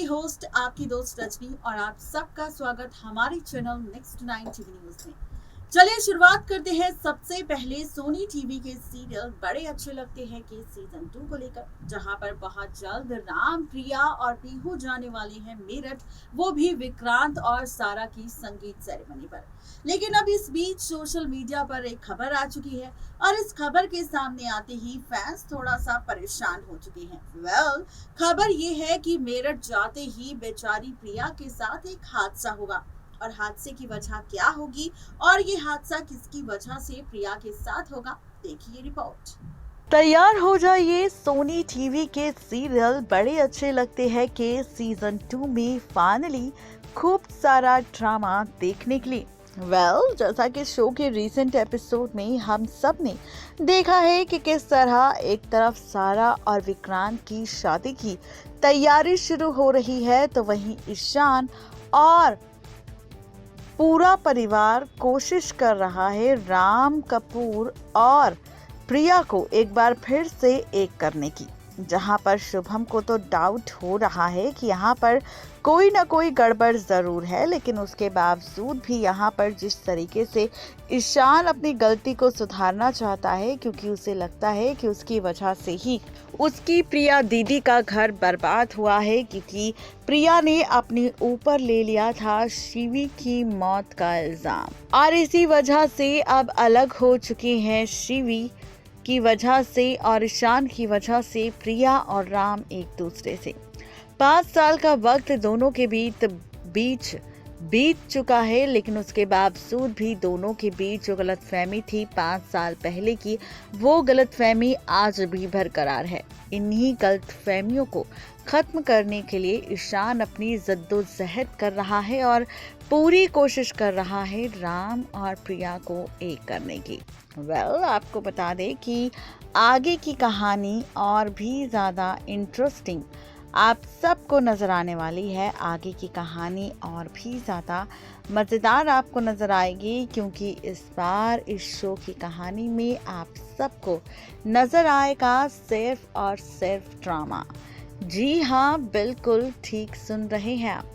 Host आपकी दोस्त रजनी और आप सबका स्वागत हमारे चैनल नेक्स्ट 9 टीवी न्यूज में। चलिए शुरुआत करते हैं सबसे पहले सोनी टीवी के सीरियल बड़े अच्छे लगते हैं के सीजन 2 को लेकर, जहां पर बहुत जल्द राम, प्रिया और पीहू जाने वाले हैं मेरठ, वो भी विक्रांत और सारा की संगीत सेरेमनी पर। लेकिन अब इस बीच सोशल मीडिया पर एक खबर आ चुकी है और इस खबर के सामने आते ही फैंस थोड़ा सा परेशान हो चुके हैं। खबर ये है कि मेरठ जाते ही बेचारी प्रिया के साथ एक हादसा होगा और हादसे की वजह क्या होगी और ये हादसा किसकी वजह से प्रिया के साथ होगा, देखिए रिपोर्ट। तैयार हो जाइए सोनी टीवी के सीरियल बड़े अच्छे लगते हैं के सीजन 2 में फाइनली खूब सारा ड्रामा देखने के लिए। जैसा कि शो के रीसेंट एपिसोड में हम सब ने देखा है कि किस तरह एक तरफ सारा और विक्रांत की शादी की तैयारी शुरू हो रही है, तो वहीं ईशान और पूरा परिवार कोशिश कर रहा है राम कपूर और प्रिया को एक बार फिर से एक करने की। जहां पर शुभम को तो डाउट हो रहा है कि यहाँ पर कोई ना कोई गड़बड़ जरूर है, लेकिन उसके बावजूद भी यहाँ पर जिस तरीके से ईशान अपनी गलती को सुधारना चाहता है, क्योंकि उसे लगता है कि उसकी वजह से ही उसकी प्रिया दीदी का घर बर्बाद हुआ है, क्योंकि प्रिया ने अपने ऊपर ले लिया था शिवी की मौत का इल्जाम और इसी वजह से अब अलग हो चुके हैं शिवी की वजह से और ईशान की वजह से प्रिया और राम एक दूसरे से। 5 साल का वक्त दोनों के बीच बीत चुका है, लेकिन उसके बावजूद भी दोनों के बीच जो गलतफहमी थी 5 साल पहले की, वो गलतफहमी आज भी बरकरार है। इन्हीं गलतफहमियों को खत्म करने के लिए ईशान अपनी जद्दोजहद कर रहा है और पूरी कोशिश कर रहा है राम और प्रिया को एक करने की। आपको बता दें कि आगे की कहानी और भी ज़्यादा इंटरेस्टिंग आप सबको नज़र आने वाली है। आगे की कहानी और भी ज़्यादा मज़ेदार आपको नज़र आएगी, क्योंकि इस बार इस शो की कहानी में आप सबको नज़र आएगा सिर्फ और सिर्फ ड्रामा। जी हाँ, बिल्कुल ठीक सुन रहे हैं आप।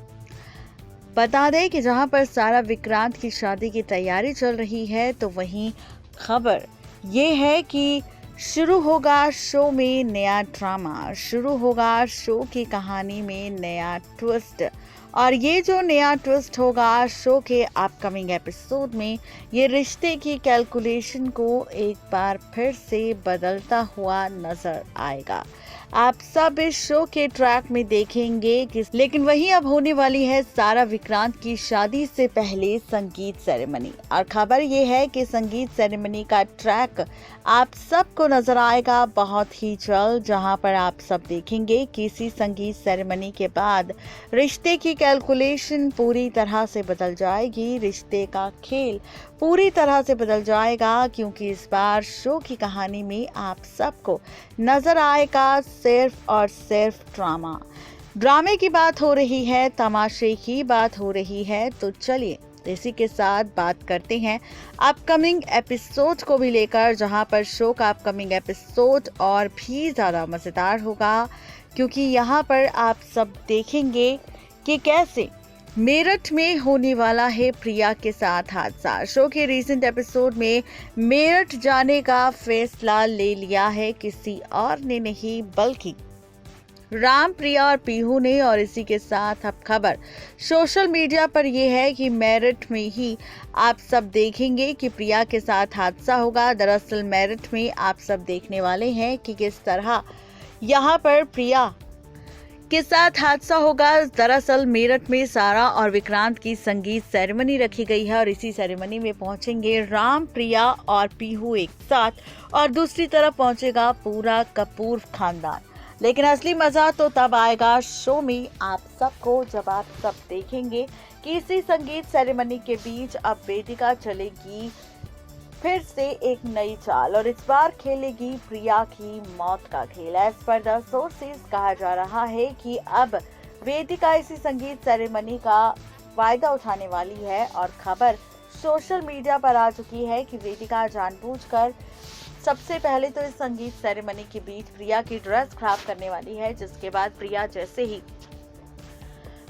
बता दें कि जहां पर सारा विक्रांत की शादी की तैयारी चल रही है, तो वहीं खबर ये है कि शुरू होगा शो में नया ड्रामा, शुरू होगा शो की कहानी में नया ट्विस्ट। और ये जो नया ट्विस्ट होगा शो के अपकमिंग एपिसोड में, ये रिश्ते की कैलकुलेशन को एक बार फिर से बदलता हुआ नजर आएगा। आप सब इस शो के ट्रैक में देखेंगे कि लेकिन वहीं अब होने वाली है सारा विक्रांत की शादी से पहले संगीत सेरेमनी। और खबर ये है कि संगीत सेरेमनी का ट्रैक आप सबको नजर आएगा बहुत ही जल्द, जहां पर आप सब देखेंगे कि इसी संगीत सेरेमनी के बाद रिश्ते की कैलकुलेशन पूरी तरह से बदल जाएगी, रिश्ते का खेल पूरी तरह से बदल जाएगा, क्योंकि इस बार शो की कहानी में आप सबको नजर आएगा सिर्फ और सिर्फ ड्रामा। ड्रामे की बात हो रही है, तमाशे की बात हो रही है, तो चलिए इसी के साथ बात करते हैं अपकमिंग एपिसोड को भी लेकर, जहां पर शो का अपकमिंग एपिसोड और भी ज़्यादा मज़ेदार होगा, क्योंकि यहाँ पर आप सब देखेंगे कि कैसे मेरठ में होने वाला है प्रिया के साथ हादसा। शो के रीसेंट एपिसोड में मेरठ जाने का फैसला ले लिया है किसी और ने नहीं, बल्कि राम, प्रिया और पीहू ने। और इसी के साथ अब खबर सोशल मीडिया पर यह है कि मेरठ में ही आप सब देखेंगे कि प्रिया के साथ हादसा होगा। दरअसल मेरठ में आप सब देखने वाले हैं कि किस तरह यहाँ पर प्रिया के साथ हादसा होगा। दरअसल मेरठ में सारा और विक्रांत की संगीत सेरेमनी रखी गई है और इसी सेरेमनी में पहुंचेंगे राम, प्रिया और पीहू एक साथ, और दूसरी तरफ पहुंचेगा पूरा कपूर खानदान। लेकिन असली मजा तो तब आएगा शो में आप सबको, जब आप सब देखेंगे कि इसी संगीत सेरेमनी के बीच अब वेदिका चलेगी फिर से एक नई चाल, और इस बार खेलेगी प्रिया की मौत का खेल। एज पर द सोर्सेज कहा जा रहा है कि अब वेदिका इसी संगीत सेरेमनी का फायदा उठाने वाली है, और खबर सोशल मीडिया पर आ चुकी है कि वेदिका जानबूझकर सबसे पहले तो इस संगीत सेरेमनी के बीच प्रिया की ड्रेस खराब करने वाली है, जिसके बाद प्रिया जैसे ही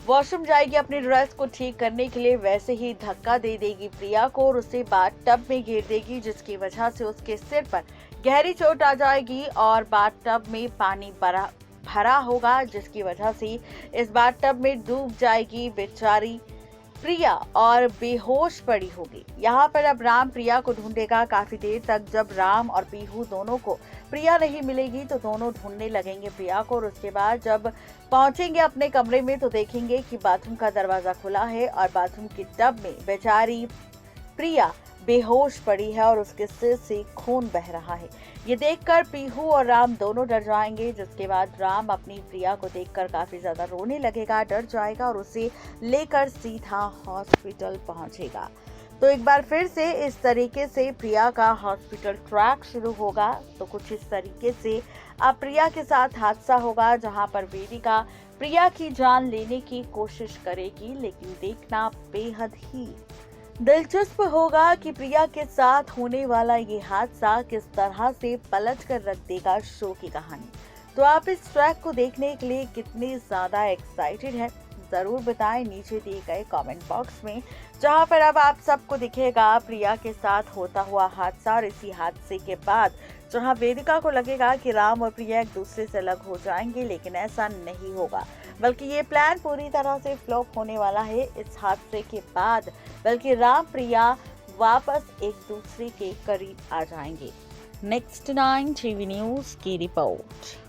वॉशरूम जाएगी अपनी ड्रेस को ठीक करने के लिए, वैसे ही धक्का दे देगी प्रिया को और उसे बाथटब में गिर देगी, जिसकी वजह से उसके सिर पर गहरी चोट आ जाएगी और बाथटब में पानी भरा होगा, जिसकी वजह से इस बाथटब में डूब जाएगी बेचारी प्रिया और बेहोश पड़ी होगी। यहाँ पर अब राम प्रिया को ढूंढेगा काफी देर तक। जब राम और पीहू दोनों को प्रिया नहीं मिलेगी तो दोनों ढूंढने लगेंगे प्रिया को और उसके बाद जब पहुंचेंगे अपने कमरे में तो देखेंगे कि बाथरूम का दरवाजा खुला है और बाथरूम के टब में बेचारी प्रिया बेहोश पड़ी है और उसके सिर से खून बह रहा है। ये देखकर पीहू और राम दोनों डर जाएंगे, जिसके बाद राम अपनी प्रिया को देखकर काफी ज्यादा रोने लगेगा, डर जाएगा और उसे लेकर सीधा हॉस्पिटल पहुंचेगा। तो एक बार फिर से इस तरीके से प्रिया का हॉस्पिटल ट्रैक शुरू होगा। तो कुछ इस तरीके से अब प्रिया के साथ हादसा होगा, जहां पर वेदिका प्रिया की जान लेने की कोशिश करेगी, लेकिन देखना बेहद ही दिलचस्प होगा कि प्रिया के साथ होने वाला ये हादसा किस तरह से पलट कर रख देगा शो की कहानी। तो आप इस ट्रैक को देखने के लिए कितने ज्यादा एक्साइटेड हैं, जरूर बताएं नीचे दिए गए कमेंट बॉक्स में, जहां पर अब आप सबको दिखेगा प्रिया के साथ होता हुआ हादसा। और इसी हादसे के बाद जहां वेदिका को लगेगा कि राम और प्रिया एक दूसरे से अलग हो जाएंगे, लेकिन ऐसा नहीं होगा, बल्कि ये प्लान पूरी तरह से फ्लॉप होने वाला है इस हादसे के बाद। बल्कि राम प्रिया वापस एक दूसरे के करीब आ जाएंगे। नेक्स्ट 9 टीवी न्यूज़ की रिपोर्ट।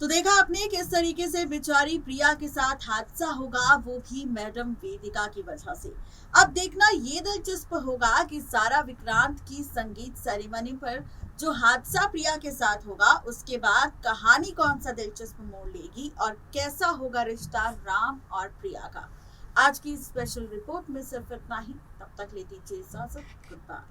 तो देखा आपने किस तरीके से बेचारी प्रिया के साथ हादसा होगा, वो भी मैडम वेदिका की वजह से। अब देखना ये दिलचस्प होगा कि सारा विक्रांत की संगीत सेरेमनी पर जो हादसा प्रिया के साथ होगा, उसके बाद कहानी कौन सा दिलचस्प मोड़ लेगी और कैसा होगा रिश्ता राम और प्रिया का। आज की स्पेशल रिपोर्ट में सिर्फ इतना ही। तब तक लेती इजाजत। Good bye.